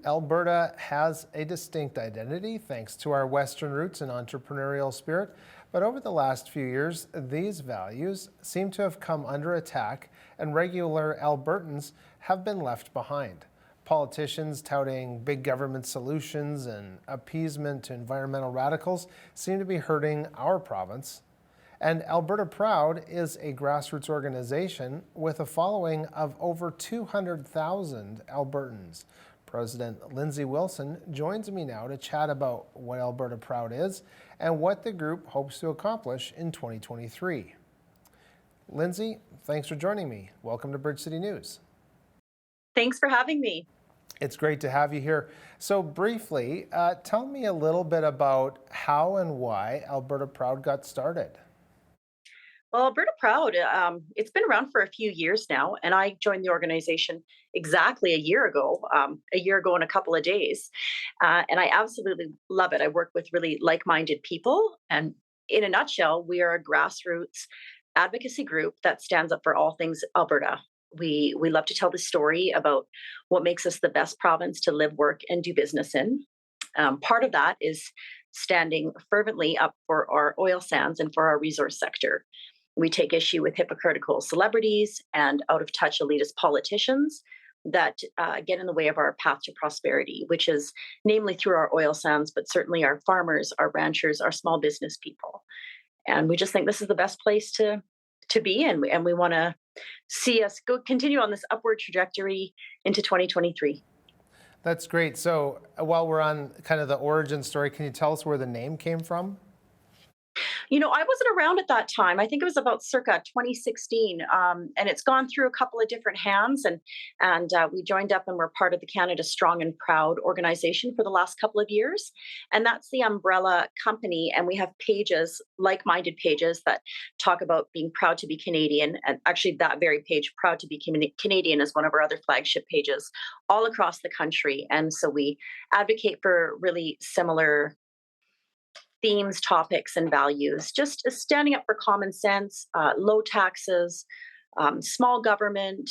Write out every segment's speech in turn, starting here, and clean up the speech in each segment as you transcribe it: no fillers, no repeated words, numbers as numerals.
Alberta has a distinct identity thanks to our Western roots and entrepreneurial spirit, but over the last few years, these values seem to have come under attack and regular Albertans have been left behind. Politicians touting big government solutions and appeasement to environmental radicals seem to be hurting our province. And Alberta Proud is a grassroots organization with a following of over 200,000 Albertans. President Lindsay joins me now to chat about what Alberta Proud is and what the group hopes to accomplish in 2023. Lindsay, thanks for joining me. Welcome to Bridge City News. Thanks for having me. It's great to have you here. So briefly, tell me a little bit about how and why Alberta Proud got started. Well, Alberta Proud, it's been around for a few years now, and I joined the organization exactly a year ago and a couple of days. And I absolutely love it. I work with really like-minded people. And in a nutshell, we are a grassroots advocacy group that stands up for all things Alberta. We love to tell the story about what makes us the best province to live, work, and do business in. Part of that is standing fervently up for our oil sands and for our resource sector. We take issue with hypocritical celebrities and out-of-touch elitist politicians that get in the way of our path to prosperity, which is namely through our oil sands, but certainly our farmers, our ranchers, our small business people. And we just think this is the best place to be, and we want to see us continue on this upward trajectory into 2023. That's great. So while we're on kind of the origin story, can you tell us where the name came from? You know, I wasn't around at that time. I think it was about circa 2016, and it's gone through a couple of different hands. And we joined up and we're part of the Canada Strong and Proud organization for the last couple of years, and that's the umbrella company. And we have pages, like-minded pages, that talk about being proud to be Canadian. And actually, that very page, "Proud to be Canadian," is one of our other flagship pages all across the country. And so we advocate for really similar themes, topics, and values, just standing up for common sense, low taxes, small government,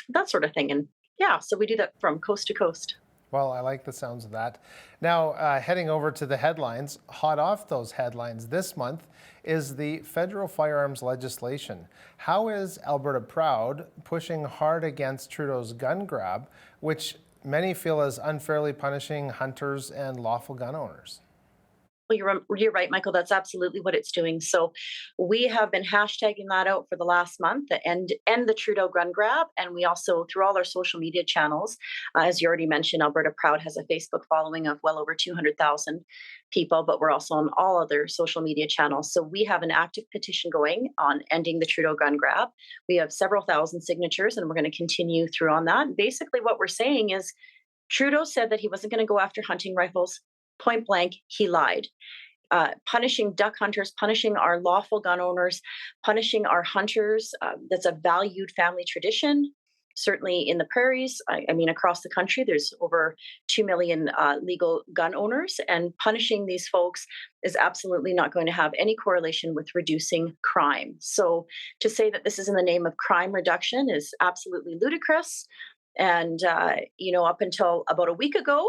that sort of thing. And yeah, so we do that from coast to coast. Well, I like the sounds of that. Now, heading over to the headlines, hot off those headlines this month is the federal firearms legislation. How is Alberta Proud pushing hard against Trudeau's gun grab, which many feel is unfairly punishing hunters and lawful gun owners? Well, you're right, Michael. That's absolutely what it's doing. So we have been hashtagging that out for the last month, the end the Trudeau Gun Grab. And we also, through all our social media channels, as you already mentioned, Alberta Proud has a Facebook following of well over 200,000 people, but we're also on all other social media channels. So we have an active petition going on ending the Trudeau Gun Grab. We have several thousand signatures, and we're going to continue through on that. Basically, what we're saying is Trudeau said that he wasn't going to go after hunting rifles. Point blank, he lied. Punishing duck hunters, punishing our lawful gun owners, punishing our hunters. That's a valued family tradition. Certainly in the prairies, I mean, across the country, there's over 2 million legal gun owners, and punishing these folks is absolutely not going to have any correlation with reducing crime. So to say that this is in the name of crime reduction is absolutely ludicrous. And, up until about a week ago,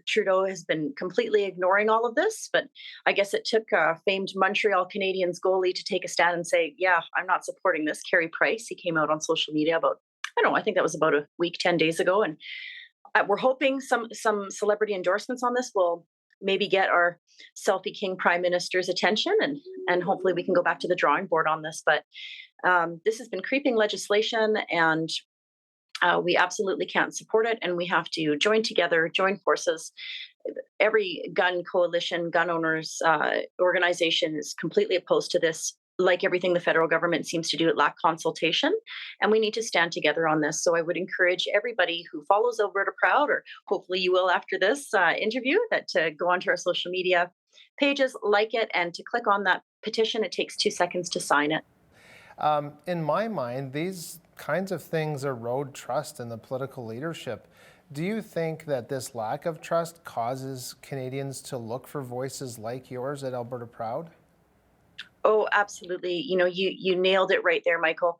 Trudeau has been completely ignoring all of this. But I guess it took famed Montreal Canadiens goalie to take a stand and say, yeah, I'm not supporting this. Carey Price, he came out on social media about, I think that was about a week, 10 days ago. And we're hoping some celebrity endorsements on this will maybe get our selfie king prime minister's attention. And hopefully we can go back to the drawing board on this. But this has been creeping legislation, and we absolutely can't support it, and we have to join together, join forces. Every gun coalition, gun owners organization is completely opposed to this. Like everything the federal government seems to do, it lack consultation, and we need to stand together on this. So I would encourage everybody who follows Alberta Proud, or hopefully you will after this interview, that to go onto our social media pages, like it, and to click on that petition. It takes 2 seconds to sign it. In my mind, these kinds of things erode trust in the political leadership. Do you think that this lack of trust causes Canadians to look for voices like yours at Alberta Proud? Oh, absolutely. You nailed it right there, Michael.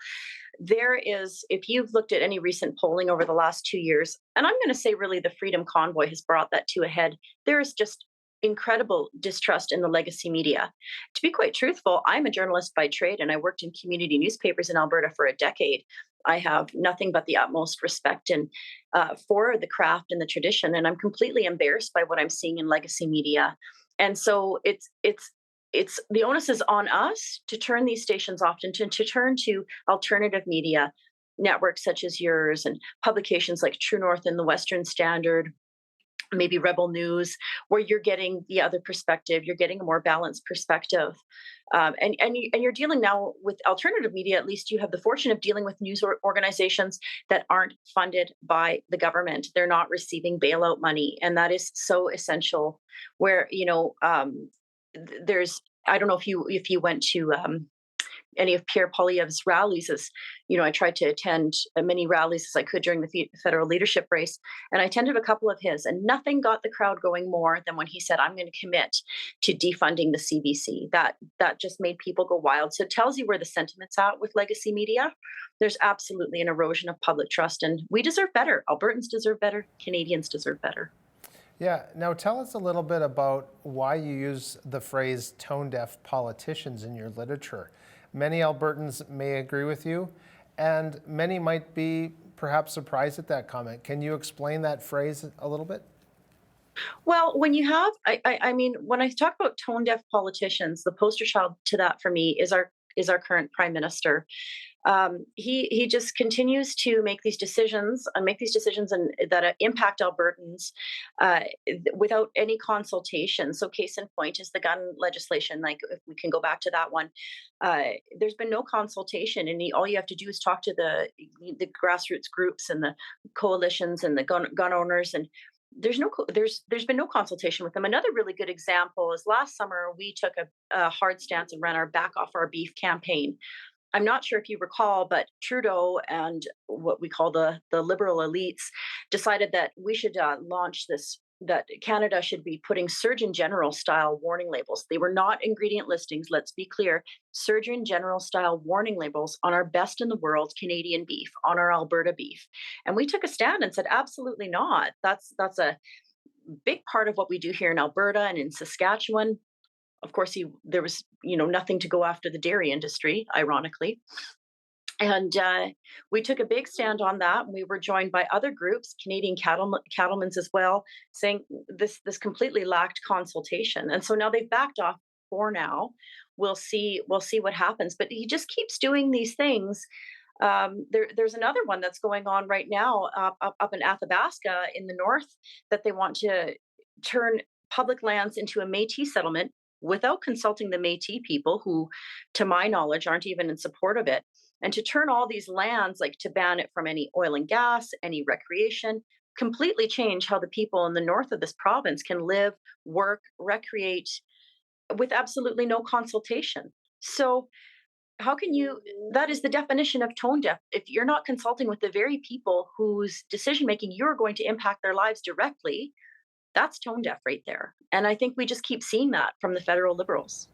There is, if you've looked at any recent polling over the last 2 years, and I'm going to say really the Freedom Convoy has brought that to a head, there is just incredible distrust in the legacy media. To be quite truthful, I'm a journalist by trade and I worked in community newspapers in Alberta for a decade. I have nothing but the utmost respect and for the craft and the tradition, and I'm completely embarrassed by what I'm seeing in legacy media. And so it's the onus is on us to turn these stations off and to turn to alternative media networks such as yours and publications like True North and the Western Standard, maybe Rebel News, where you're getting the other perspective, you're getting a more balanced perspective, and you're dealing now with alternative media. At least you have the fortune of dealing with news organizations that aren't funded by the government. They're not receiving bailout money, and that is so essential. Where there's I don't know if you went to any of Pierre Poilievre's rallies. As I tried to attend as many rallies as I could during the federal leadership race, and I attended a couple of his, and nothing got the crowd going more than when he said, "I'm going to commit to defunding the CBC." That just made people go wild. So it tells you where the sentiment's at with legacy media. There's absolutely an erosion of public trust, and we deserve better. Albertans deserve better. Canadians deserve better. Yeah, now tell us a little bit about why you use the phrase tone deaf politicians in your literature. Many Albertans may agree with you, and many might be perhaps surprised at that comment. Can you explain that phrase a little bit? Well, when you have, I mean, when I talk about tone deaf politicians, the poster child to that for me is our current prime minister. He just continues to make these decisions and that impact Albertans without any consultation. So, case in point is the gun legislation. Like, if we can go back to that one, there's been no consultation, and all you have to do is talk to the grassroots groups and the coalitions and the gun owners, and there's been no consultation with them. Another really good example is last summer we took a hard stance and ran our back off our beef campaign. I'm not sure if you recall, but Trudeau and what we call the liberal elites decided that we should launch this. That Canada should be putting Surgeon General style warning labels. They were not ingredient listings, let's be clear. Surgeon General style warning labels on our best in the world Canadian beef, on our Alberta beef. And we took a stand and said, absolutely not. That's a big part of what we do here in Alberta and in Saskatchewan. Of course, there was nothing to go after the dairy industry, ironically, and we took a big stand on that. We were joined by other groups, Canadian cattlemen's as well, saying this completely lacked consultation. And so now they've backed off for now. We'll see what happens. But he just keeps doing these things. There's another one that's going on right now up in Athabasca in the north that they want to turn public lands into a Métis settlement without consulting the Métis people, who, to my knowledge, aren't even in support of it, and to turn all these lands, like to ban it from any oil and gas, any recreation, completely change how the people in the north of this province can live, work, recreate with absolutely no consultation. So how can you that is the definition of tone deaf. If you're not consulting with the very people whose decision making you're going to impact their lives directly, that's tone deaf right there. And I think we just keep seeing that from the federal liberals.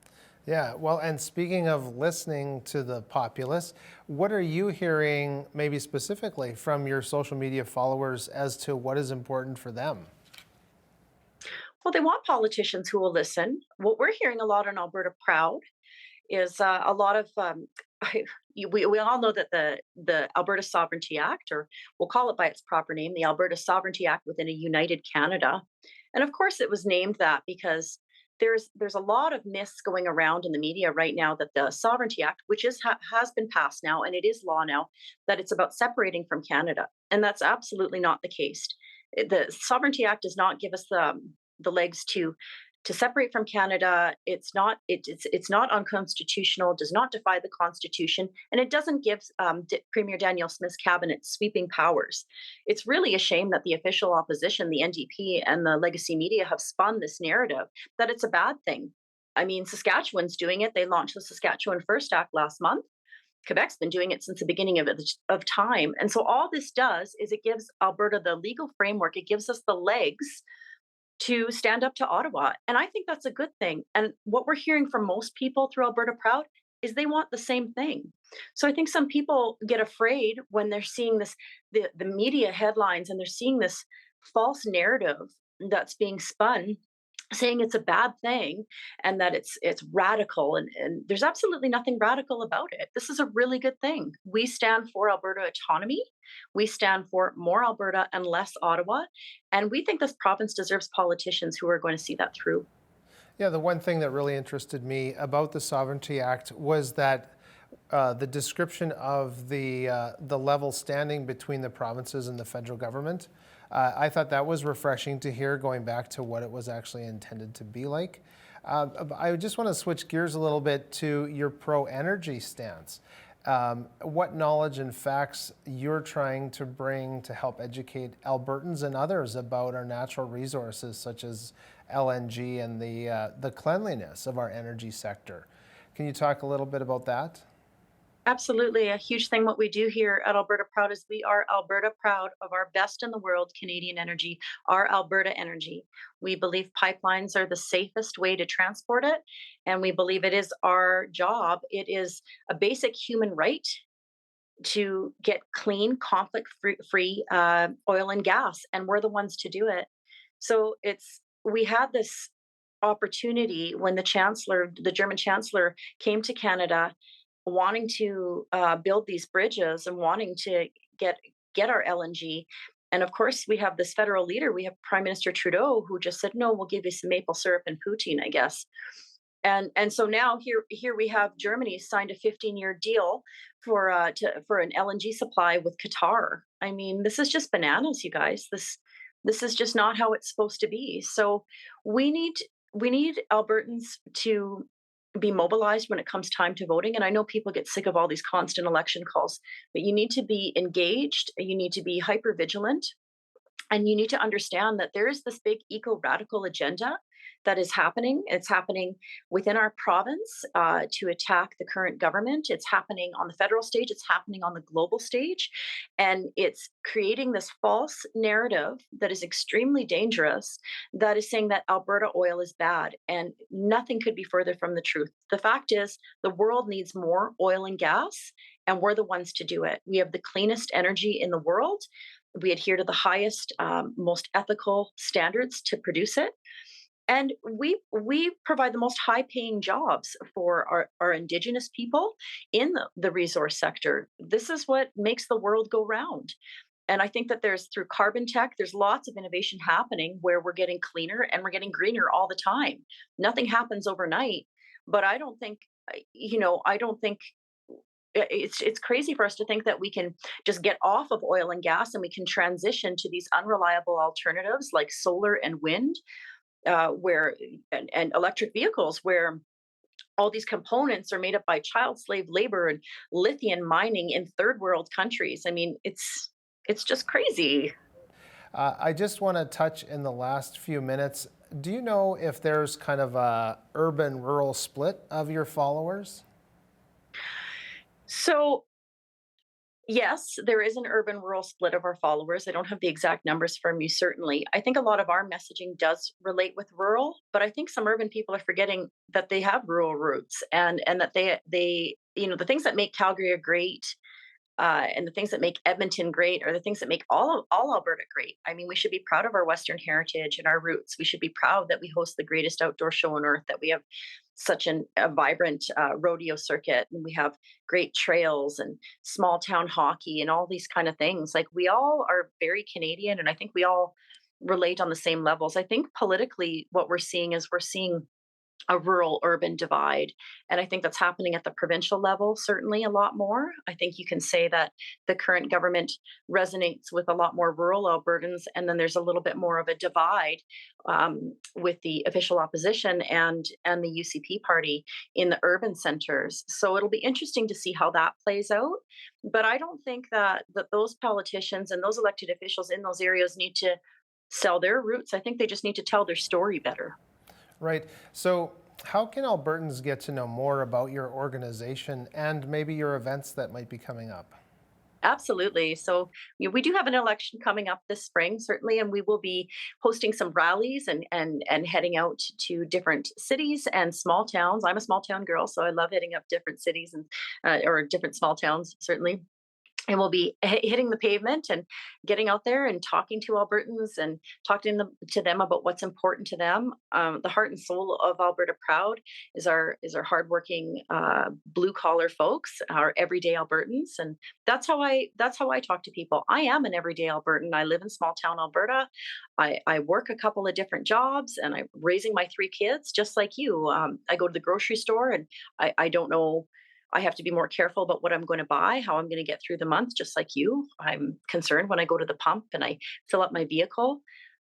Yeah, well, and speaking of listening to the populace, what are you hearing, maybe specifically from your social media followers, as to what is important for them? Well, they want politicians who will listen. What we're hearing a lot on Alberta Proud is a lot of we all know that the Alberta Sovereignty Act, or we'll call it by its proper name, the Alberta Sovereignty Act within a united Canada. And of course it was named that because there's a lot of myths going around in the media right now that the Sovereignty Act, which has been passed now and it is law now, that it's about separating from Canada. And that's absolutely not the case. The Sovereignty Act does not give us the legs to separate from Canada. It's not unconstitutional, does not defy the Constitution, and it doesn't give Premier Danielle Smith's cabinet sweeping powers. It's really a shame that the official opposition, the NDP, and the legacy media have spun this narrative that it's a bad thing. I mean, Saskatchewan's doing it. They launched the Saskatchewan First Act last month. Quebec's been doing it since the beginning of time. And so all this does is it gives Alberta the legal framework. It gives us the legs to stand up to Ottawa. And I think that's a good thing. And what we're hearing from most people through Alberta Proud is they want the same thing. So I think some people get afraid when they're seeing this, the media headlines, and they're seeing this false narrative that's being spun, saying it's a bad thing and that it's radical, and there's absolutely nothing radical about it. This is a really good thing. We stand for Alberta autonomy. We stand for more Alberta and less Ottawa, and we think this province deserves politicians who are going to see that through. Yeah, the one thing that really interested me about the Sovereignty Act was that the description of the level standing between the provinces and the federal government. I thought that was refreshing to hear, going back to what it was actually intended to be like. I just want to switch gears a little bit to your pro-energy stance. What knowledge and facts you're trying to bring to help educate Albertans and others about our natural resources, such as LNG and the cleanliness of our energy sector. Can you talk a little bit about that? Absolutely. A huge thing what we do here at Alberta Proud is we are Alberta proud of our best in the world Canadian energy, our Alberta energy. We believe pipelines are the safest way to transport it, and we believe it is our job. It is a basic human right to get clean, conflict free oil and gas, and we're the ones to do it. So we had this opportunity when the German chancellor, came to Canada, wanting to build these bridges and wanting to get our LNG. And of course, we have this federal leader. We have Prime Minister Trudeau, who just said, "No, we'll give you some maple syrup and poutine, I guess." And so now here we have Germany signed a 15-year deal for an LNG supply with Qatar. I mean, this is just bananas, you guys. This is just not how it's supposed to be. So we need we need Albertans to be mobilized when it comes time to voting. And I know people get sick of all these constant election calls, but you need to be engaged. You need to be hyper vigilant. And you need to understand that there is this big eco radical agenda that is happening. It's happening within our province to attack the current government. It's happening on the federal stage. It's happening on the global stage. And it's creating this false narrative that is extremely dangerous, that is saying that Alberta oil is bad. And nothing could be further from the truth. The fact is, the world needs more oil and gas, and we're the ones to do it. We have the cleanest energy in the world. We adhere to the highest, most ethical standards to produce it. And we provide the most high paying jobs for our Indigenous people in the resource sector. This is what makes the world go round. And I think that through carbon tech, there's lots of innovation happening where we're getting cleaner and we're getting greener all the time. Nothing happens overnight, but I don't think, I don't think it's crazy for us to think that we can just get off of oil and gas and we can transition to these unreliable alternatives like solar and wind, where and electric vehicles, where all these components are made up by child slave labor and lithium mining in third world countries. I mean, it's just crazy. I just want to touch in the last few minutes. Do you know if there's kind of a urban-rural split of your followers? So yes, there is an urban rural split of our followers. I don't have the exact numbers from you, certainly. I think a lot of our messaging does relate with rural, but I think some urban people are forgetting that they have rural roots, and that they the things that make Calgary a great, and the things that make Edmonton great are the things that make all Alberta great. I mean, we should be proud of our Western heritage and our roots. We should be proud that we host the greatest outdoor show on earth, that we have such a vibrant rodeo circuit, and we have great trails and small town hockey and all these kind of things. Like, we all are very Canadian, and I think we all relate on the same levels. I think politically, what we're seeing a rural urban divide. And I think that's happening at the provincial level, certainly a lot more. I think you can say that the current government resonates with a lot more rural Albertans. And then there's a little bit more of a divide with the official opposition and the UCP party in the urban centers. So it'll be interesting to see how that plays out. But I don't think that those politicians and those elected officials in those areas need to sell their roots. I think they just need to tell their story better. Right. So, how can Albertans get to know more about your organization and maybe your events that might be coming up? Absolutely. So we do have an election coming up this spring, certainly, and we will be hosting some rallies and heading out to different cities and small towns. I'm a small town girl, so I love hitting up different cities and or different small towns, certainly. And we'll be hitting the pavement and getting out there and talking to Albertans and talking to them about what's important to them. The heart and soul of Alberta Proud is our hardworking blue collar folks, our everyday Albertans, and that's how I talk to people. I am an everyday Albertan. I live in small town Alberta. I work a couple of different jobs, and I'm raising my 3 kids just like you. I go to the grocery store, and I don't know, I have to be more careful about what I'm going to buy, how I'm going to get through the month, just like you. I'm concerned when I go to the pump and I fill up my vehicle,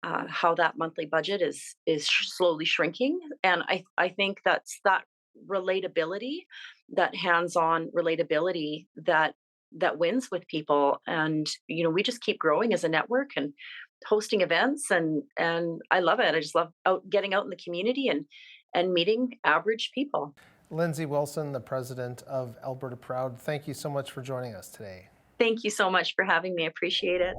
how that monthly budget is slowly shrinking. And I think that's that relatability, that hands-on relatability that wins with people. And we just keep growing as a network and hosting events, and I love it. I just love getting out in the community and meeting average people. Lindsay Wilson, the president of Alberta Proud, thank you so much for joining us today. Thank you so much for having me. I appreciate it.